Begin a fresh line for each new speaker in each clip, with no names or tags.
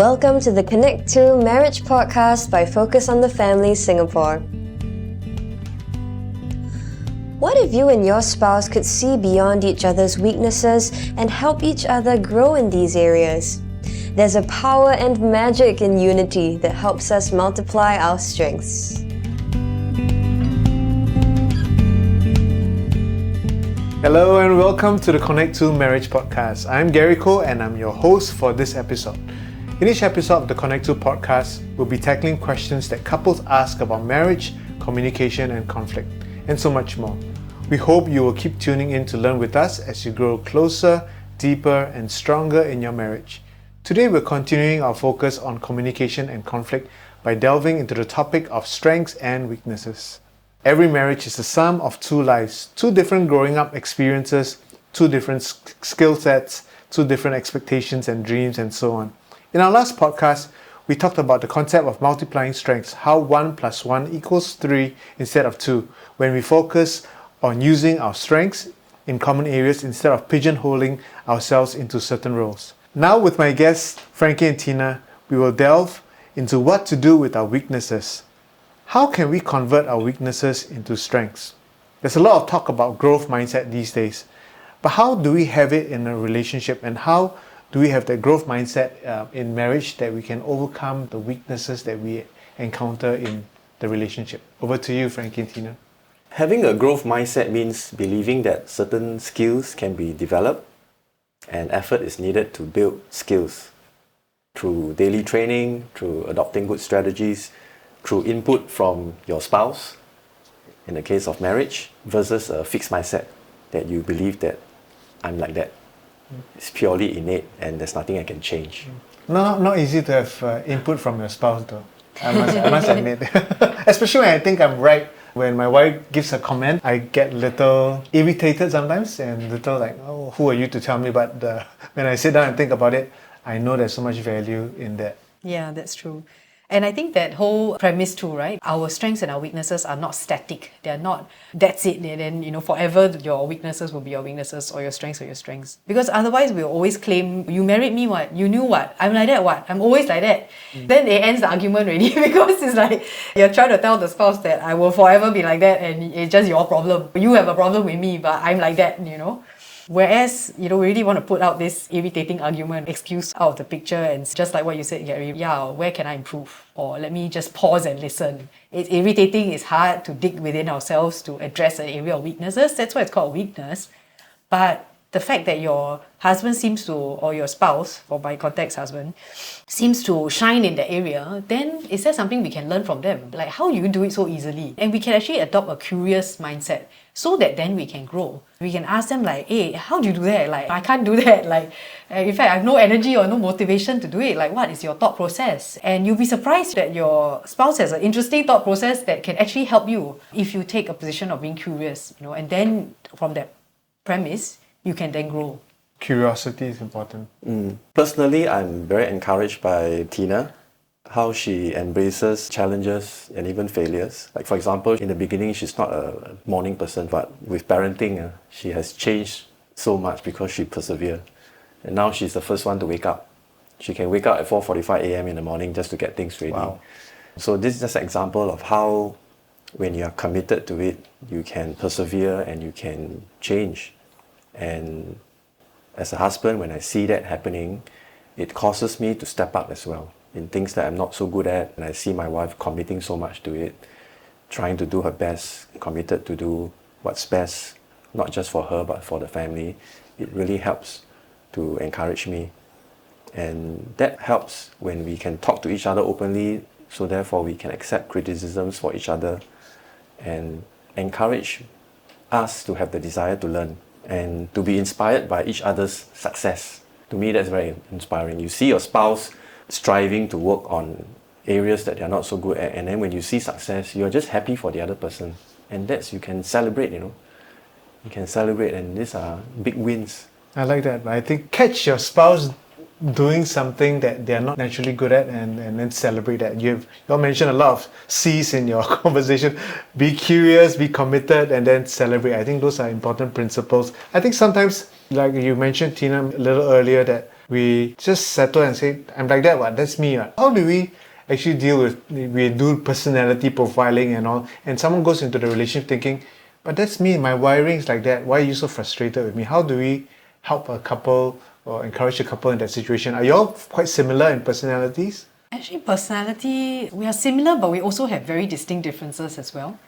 Welcome to the Connect2 Marriage Podcast by Focus on the Family Singapore. What if you and your spouse could see beyond each other's weaknesses and help each other grow in these areas? There's a power and magic in unity that helps us multiply our strengths.
Hello and welcome to the Connect2 Marriage Podcast. I'm Gary Koh and I'm your host for this episode. In each episode of the Connect2 Podcast, we'll be tackling questions that couples ask about marriage, communication and conflict, and so much more. We hope you will keep tuning in to learn with us as you grow closer, deeper and stronger in your marriage. Today we're continuing our focus on communication and conflict by delving into the topic of strengths and weaknesses. Every marriage is the sum of two lives, two different growing up experiences, two different skill sets, two different expectations and dreams, and so on. In our last podcast, we talked about the concept of multiplying strengths, how 1 + 1 = 3 instead of 2, when we focus on using our strengths in common areas instead of pigeonholing ourselves into certain roles. Now with my guests, Frankie and Tina, we will delve into what to do with our weaknesses. How can we convert our weaknesses into strengths? There's a lot of talk about growth mindset these days, but how do we have it in a relationship, and how do we have that growth mindset in marriage that we can overcome the weaknesses that we encounter in the relationship? Over to you, Frankie and Tina.
Having a growth mindset means believing that certain skills can be developed and effort is needed to build skills through daily training, through adopting good strategies, through input from your spouse, in the case of marriage, versus a fixed mindset that you believe that I'm like that. It's purely innate and there's nothing I can change.
Not easy to have input from your spouse though, I must admit. Especially when I think I'm right. When my wife gives a comment, I get little irritated sometimes and little like, oh, who are you to tell me? But when I sit down and think about it, I know there's so much value in that.
Yeah, that's true. And I think that whole premise too, right? Our strengths and our weaknesses are not static. They're not, that's it. And then, forever your weaknesses will be your weaknesses or your strengths are your strengths. Because otherwise we'll always claim, you married me what? You knew what? I'm like that what? I'm always like that. Then it ends the argument already because it's like, you're trying to tell the spouse that I will forever be like that and it's just your problem. You have a problem with me, but I'm like that, Whereas, we really want to put out this irritating argument, excuse out of the picture, and just like what you said, Gary, where can I improve? Or let me just pause and listen. It's irritating, it's hard to dig within ourselves to address an area of weaknesses. That's why it's called weakness. But the fact that your husband seems to, or your spouse, or by context husband, seems to shine in that area, then is there something we can learn from them? Like, how do you do it so easily? And we can actually adopt a curious mindset so that then we can grow. We can ask them like, hey, how do you do that? Like, I can't do that. Like, in fact, I have no energy or no motivation to do it. Like, what is your thought process? And you'll be surprised that your spouse has an interesting thought process that can actually help you if you take a position of being curious, and then from that premise, you can then grow.
Curiosity is important.
Personally, I'm very encouraged by Tina, how she embraces challenges and even failures. Like for example, in the beginning, she's not a morning person, but with parenting, she has changed so much because she persevered. And now she's the first one to wake up. She can wake up at 4:45 a.m. in the morning just to get things ready.
Wow.
So this is just an example of how when you are committed to it, you can persevere and you can change. And as a husband, when I see that happening, it causes me to step up as well in things that I'm not so good at. And I see my wife committing so much to it, trying to do her best, committed to do what's best, not just for her, but for the family. It really helps to encourage me. And that helps when we can talk to each other openly, so therefore we can accept criticisms for each other and encourage us to have the desire to learn and to be inspired by each other's success. To me, that's very inspiring. You see your spouse striving to work on areas that they're not so good at, and then when you see success, you're just happy for the other person. And that's, you can celebrate, You can celebrate, and these are big wins.
I like that. I think catch your spouse doing something that they're not naturally good at and then celebrate that. You all mentioned a lot of C's in your conversation. Be curious, be committed, and then celebrate. I think those are important principles. I think sometimes, like you mentioned, Tina, a little earlier, that we just settle and say, I'm like that, what? That's me. What? How do we actually deal with, we do personality profiling and all, and someone goes into the relationship thinking, but that's me, my wiring is like that. Why are you so frustrated with me? How do we help a couple or encourage a couple in that situation? Are you all quite similar in personalities?
Actually, personality, we are similar, but we also have very distinct differences as well.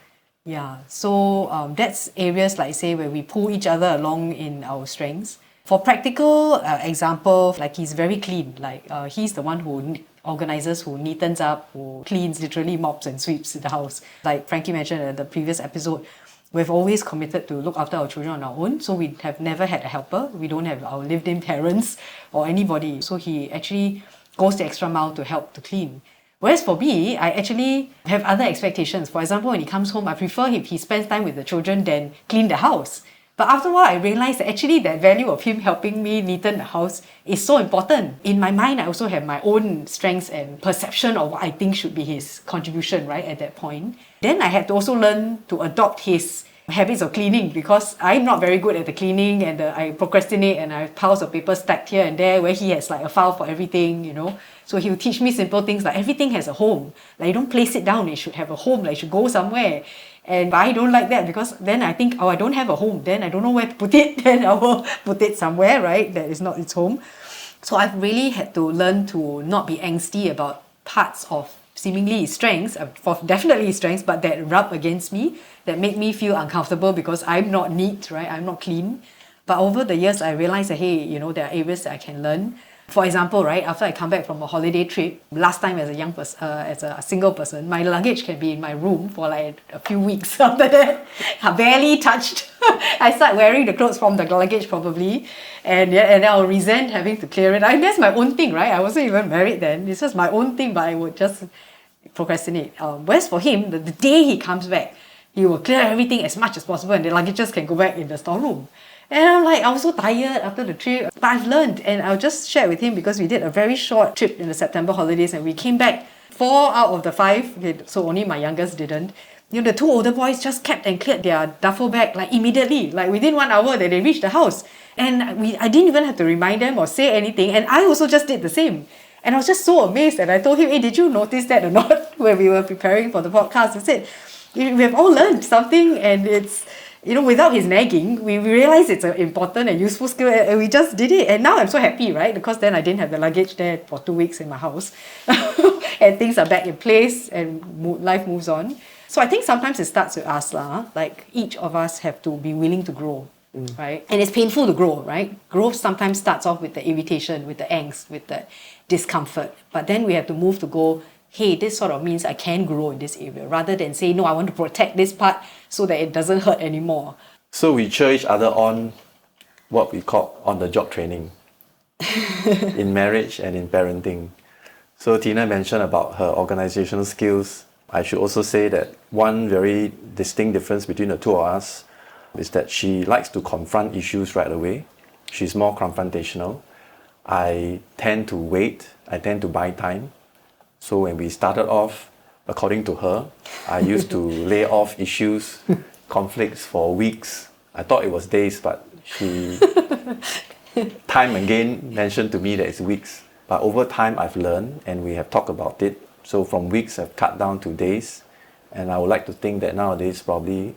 Yeah, so that's areas like say where we pull each other along in our strengths. For practical example, like he's very clean. Like he's the one who organizes, who neatens up, who cleans, literally mops and sweeps the house. Like Frankie mentioned in the previous episode, we've always committed to look after our children on our own. So we have never had a helper. We don't have our lived-in parents or anybody. So he actually goes the extra mile to help to clean. Whereas for me, I actually have other expectations. For example, when he comes home, I prefer if he spends time with the children than clean the house. But after a while, I realized that actually that value of him helping me neaten the house is so important. In my mind, I also have my own strengths and perception of what I think should be his contribution, right, at that point. Then I had to also learn to adopt his habits of cleaning, because I'm not very good at the cleaning, and I procrastinate and I have piles of paper stacked here and there, where he has like a file for everything, you know. So he'll teach me simple things like everything has a home. Like you don't place it down, it should have a home, like it should go somewhere. And I don't like that, because then I think, oh, I don't have a home, then I don't know where to put it, then I will put it somewhere, right, that is not its home. So I've really had to learn to not be angsty about parts of seemingly his strengths, for definitely his strengths, but that rub against me, that make me feel uncomfortable because I'm not neat, right? I'm not clean. But over the years, I realized that, hey, you know, there are areas that I can learn. For example, right, after I come back from a holiday trip, last time as a young person, as a single person, my luggage can be in my room for like a few weeks. After that, I barely touched. I start wearing the clothes from the luggage probably, and I'll resent having to clear it. I mean, that's my own thing, right? I wasn't even married then. It's just my own thing, but I would just procrastinate. Whereas for him, the day he comes back, he will clear everything as much as possible, and the luggages can go back in the storeroom. And I'm like, I was so tired after the trip. But I've learned, and I'll just share with him, because we did a very short trip in the September holidays, and we came back 4 out of the 5, so only my youngest didn't. You know, the 2 older boys just kept and cleared their duffel bag like immediately, like within 1 hour that they reached the house. And I didn't even have to remind them or say anything, and I also just did the same. And I was just so amazed, and I told him, hey, did you notice that or not when we were preparing for the podcast? I said, we have all learned something, and it's, you know, without his nagging, we realized it's an important and useful skill, and we just did it. And now I'm so happy, right? Because then I didn't have the luggage there for 2 weeks in my house. And things are back in place, and life moves on. So I think sometimes it starts with us, like each of us have to be willing to grow, right? And it's painful to grow, right? Growth sometimes starts off with the irritation, with the angst, with the discomfort. But then we have to move to go, hey, this sort of means I can grow in this area, rather than say, no, I want to protect this part so that it doesn't hurt anymore.
So we cheer each other on, what we call on-the-job training in marriage and in parenting. So Tina mentioned about her organizational skills. I should also say that one very distinct difference between the two of us is that she likes to confront issues right away. She's more confrontational. I tend to wait. I tend to buy time. So when we started off, according to her, I used to lay off issues, conflicts for weeks. I thought it was days, but she time again mentioned to me that it's weeks. But over time, I've learned, and we have talked about it. So from weeks, I've cut down to days. And I would like to think that nowadays, probably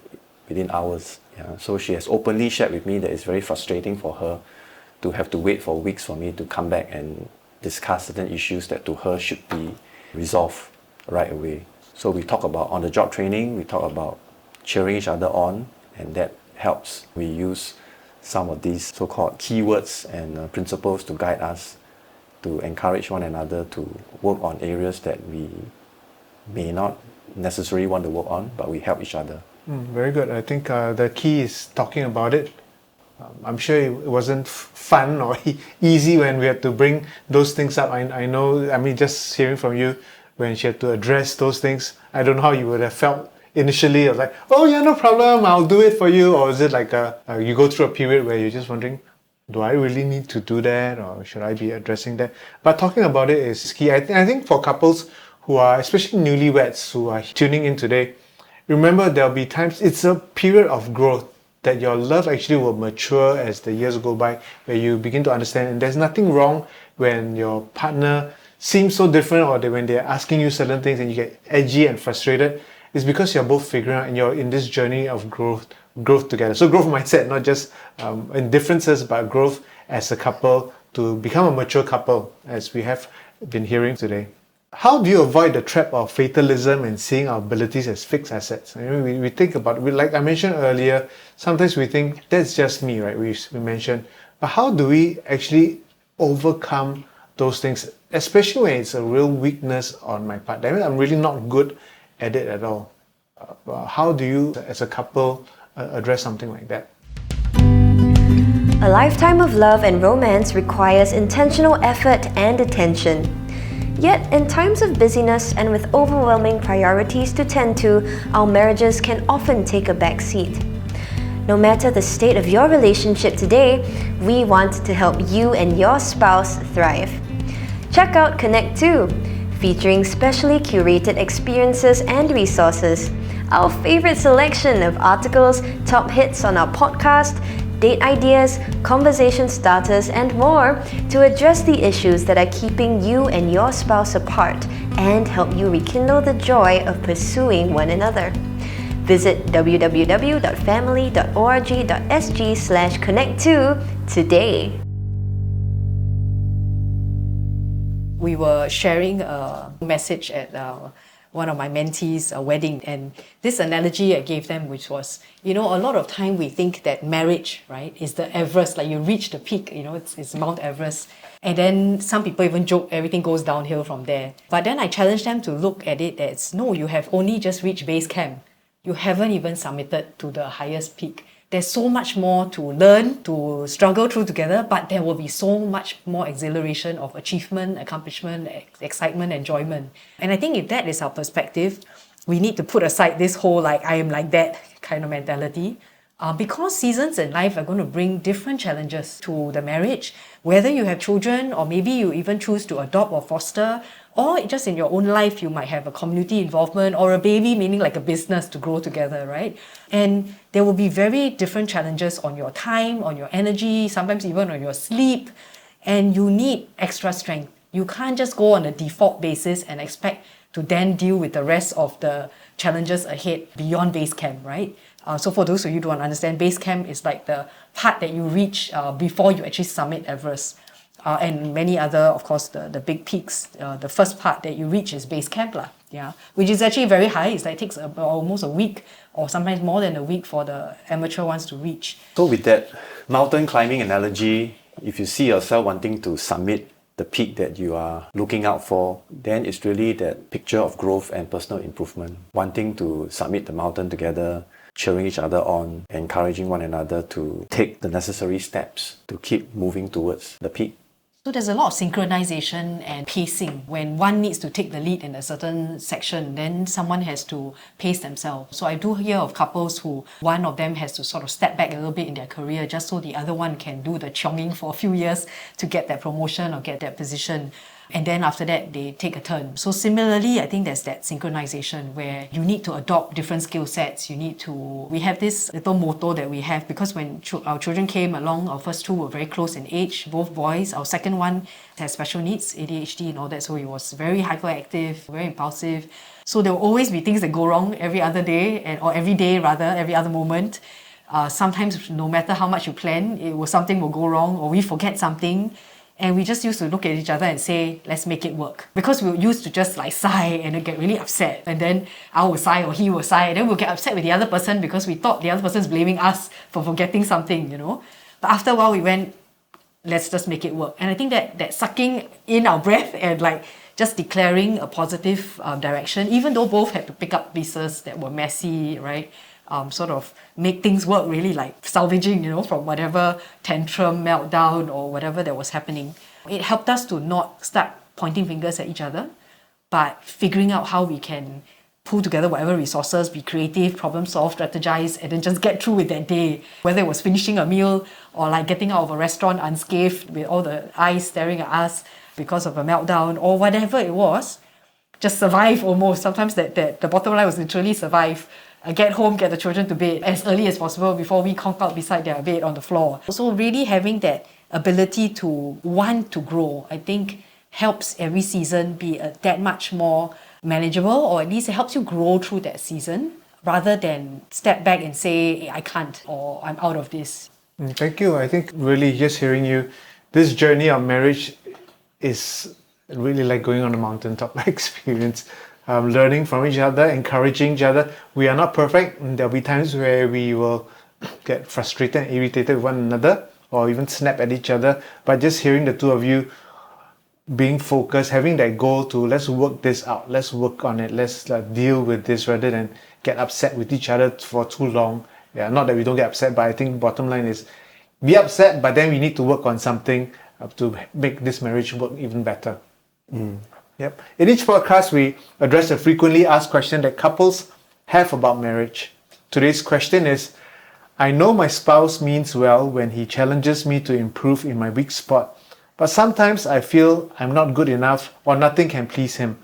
within hours. Yeah. So she has openly shared with me that it's very frustrating for her to have to wait for weeks for me to come back and discuss certain issues that to her should be resolved right away. So we talk about on-the-job training, we talk about cheering each other on, and that helps. We use some of these so-called keywords and principles to guide us, to encourage one another to work on areas that we may not necessarily want to work on, but we help each other.
Very good. I think the key is talking about it. I'm sure it wasn't fun or easy when we had to bring those things up. I know, I mean, just hearing from you, when she had to address those things, I don't know how you would have felt initially. I was like, oh yeah, no problem, I'll do it for you. Or is it like you go through a period where you're just wondering, do I really need to do that, or should I be addressing that? But talking about it is key. I think for couples who are, especially newlyweds who are tuning in today, remember there'll be times, it's a period of growth. that your love actually will mature as the years go by, where you begin to understand, and there's nothing wrong when your partner seems so different, or when they're asking you certain things and you get edgy and frustrated. It's because you're both figuring out and you're in this journey of growth together. So growth mindset, not just in differences, but growth as a couple to become a mature couple, as we have been hearing today. How do you avoid the trap of fatalism and seeing our abilities as fixed assets? I mean, we think about, like I mentioned earlier, sometimes we think that's just me, right? We mentioned, but how do we actually overcome those things, especially when it's a real weakness on my part? I mean, I'm really not good at it at all. How do you, as a couple, address something like that?
A lifetime of love and romance requires intentional effort and attention. Yet, in times of busyness and with overwhelming priorities to tend to, our marriages can often take a back seat. No matter the state of your relationship today, we want to help you and your spouse thrive. Check out Connect2, featuring specially curated experiences and resources, our favorite selection of articles, top hits on our podcast, date ideas, conversation starters, and more to address the issues that are keeping you and your spouse apart and help you rekindle the joy of pursuing one another. Visit www.family.org.sg/connect2 today.
We were sharing a message at one of my mentees' wedding, and this analogy I gave them, which was, a lot of time we think that marriage, right, is the Everest, like you reach the peak, it's Mount Everest, and then some people even joke everything goes downhill from there. But then I challenged them to look at it as, no, you have only just reached base camp. You haven't even summited to the highest peak. There's so much more to learn, to struggle through together, but there will be so much more exhilaration of achievement, accomplishment, excitement, enjoyment. And I think if that is our perspective, we need to put aside this whole I am like that kind of mentality. Because seasons in life are going to bring different challenges to the marriage, whether you have children or maybe you even choose to adopt or foster, or just in your own life, you might have a community involvement or a baby, meaning like a business to grow together, right? And there will be very different challenges on your time, on your energy, sometimes even on your sleep, and you need extra strength. You can't just go on a default basis and expect to then deal with the rest of the challenges ahead beyond base camp, right? So for those of you who don't understand, base camp is like the part that you reach before you actually summit Everest. And many other, of course, the big peaks. The first part that you reach is base camp, which is actually very high. It takes almost a week or sometimes more than a week for the amateur ones to reach.
So with that mountain climbing analogy, if you see yourself wanting to summit the peak that you are looking out for, then it's really that picture of growth and personal improvement, wanting to summit the mountain together, cheering each other on, encouraging one another to take the necessary steps to keep moving towards the peak.
So there's a lot of synchronization and pacing. When one needs to take the lead in a certain section, then someone has to pace themselves. So I do hear of couples who one of them has to sort of step back a little bit in their career just so the other one can do the chonging for a few years to get that promotion or get that position. And then after that, they take a turn. So similarly, I think there's that synchronization where you need to adopt different skill sets. We have this little motto that we have, because when our children came along, our first two were very close in age, both boys. Our second one has special needs, ADHD and all that. So he was very hyperactive, very impulsive. So there will always be things that go wrong every other day, or every day rather, every other moment. Sometimes no matter how much you plan, something will go wrong or we forget something. And we just used to look at each other and say, let's make it work. Because we used to just sigh and get really upset. And then I will sigh or he will sigh. And then we'll get upset with the other person because we thought the other person is blaming us for forgetting something, But after a while we went, let's just make it work. And I think that sucking in our breath and just declaring a positive direction, even though both had to pick up pieces that were messy, right? Sort of make things work, really salvaging, from whatever tantrum, meltdown or whatever that was happening. It helped us to not start pointing fingers at each other, but figuring out how we can pull together whatever resources, be creative, problem solve, strategize, and then just get through with that day. Whether it was finishing a meal or getting out of a restaurant unscathed with all the eyes staring at us because of a meltdown or whatever it was, just survive almost. Sometimes the bottom line was literally survive. get home, get the children to bed as early as possible before we conk out beside their bed on the floor. So really having that ability to want to grow, I think helps every season be that much more manageable, or at least it helps you grow through that season rather than step back and say, I can't, or I'm out of this.
Thank you. I think really just hearing you, this journey of marriage is really like going on a mountaintop experience. Learning from each other, encouraging each other. We are not perfect. There'll be times where we will get frustrated and irritated with one another or even snap at each other. But just hearing the two of you being focused, having that goal to let's work this out, let's work on it, let's deal with this rather than get upset with each other for too long. Yeah, not that we don't get upset, but I think bottom line is be upset, but then we need to work on something to make this marriage work even better. Yep. In each podcast, we address a frequently asked question that couples have about marriage. Today's question is, I know my spouse means well when he challenges me to improve in my weak spot, but sometimes I feel I'm not good enough or nothing can please him.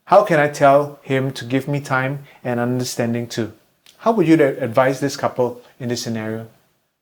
How can I tell him to give me time and understanding too? How would you advise this couple in this scenario?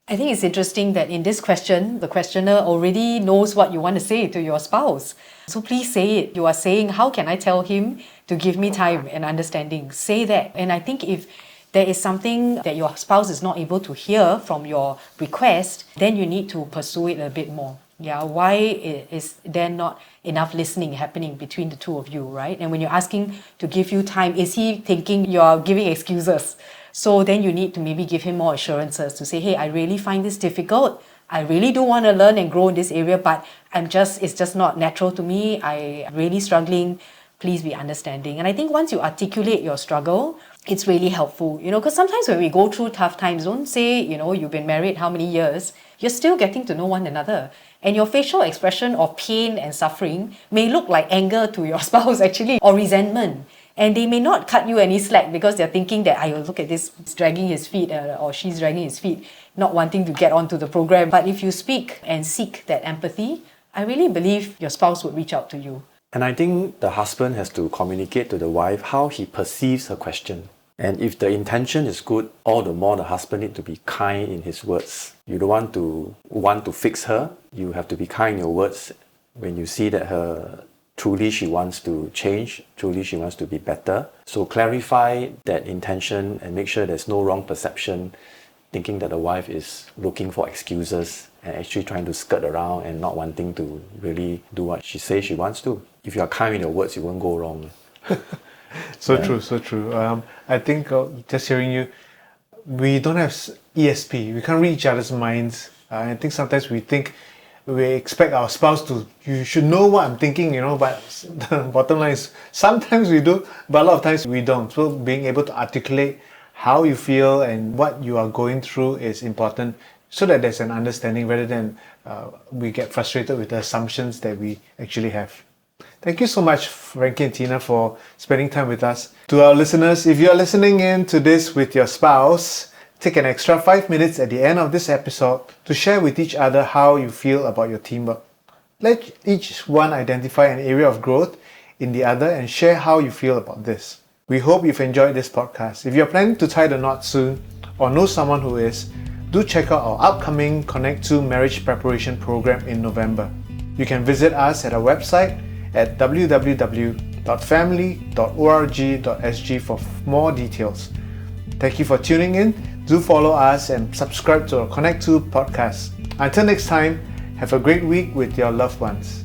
I think it's interesting that in this question, the questioner already knows what you want to say to your spouse. So please say it. You are saying, how can I tell him to give me time and understanding? Say that. And I think if there is something that your spouse is not able to hear from your request, then you need to pursue it a bit more. Yeah, why is there not enough listening happening between the two of you, right? And when you're asking to give you time, is he thinking you're giving excuses? So then you need to maybe give him more assurances to say, hey, I really find this difficult. I really do want to learn and grow in this area, but it's just not natural to me. I'm really struggling. Please be understanding. And I think once you articulate your struggle, it's really helpful, because sometimes when we go through tough times, don't say, you've been married how many years, you're still getting to know one another. And your facial expression of pain and suffering may look like anger to your spouse actually, or resentment. And they may not cut you any slack because they're thinking that, look at this, he's dragging his feet or she's dragging his feet, not wanting to get onto the program. But if you speak and seek that empathy, I really believe your spouse would reach out to you.
And I think the husband has to communicate to the wife how he perceives her question. And if the intention is good, all the more the husband needs to be kind in his words. You don't want to fix her. You have to be kind in your words when you see that truly she wants to change, truly she wants to be better. So clarify that intention and make sure there's no wrong perception, thinking that the wife is looking for excuses and actually trying to skirt around and not wanting to really do what she says she wants to. If you are kind in your words, you won't go wrong.
So true. I think just hearing you, we don't have ESP. We can't read each other's minds. I think sometimes we expect our spouse to, you should know what I'm thinking, but the bottom line is sometimes we do, but a lot of times we don't. So being able to articulate how you feel and what you are going through is important so that there's an understanding rather than we get frustrated with the assumptions that we actually have. Thank you so much, Frankie and Tina, for spending time with us. To our listeners, if you're listening in to this with your spouse, take an extra 5 minutes at the end of this episode to share with each other how you feel about your teamwork. Let each one identify an area of growth in the other and share how you feel about this. We hope you've enjoyed this podcast. If you're planning to tie the knot soon or know someone who is, do check out our upcoming Connect2 Marriage Preparation program in November. You can visit us at our website at www.family.org.sg for more details. Thank you for tuning in. Do follow us and subscribe to our Connect2 podcast. Until next time, have a great week with your loved ones.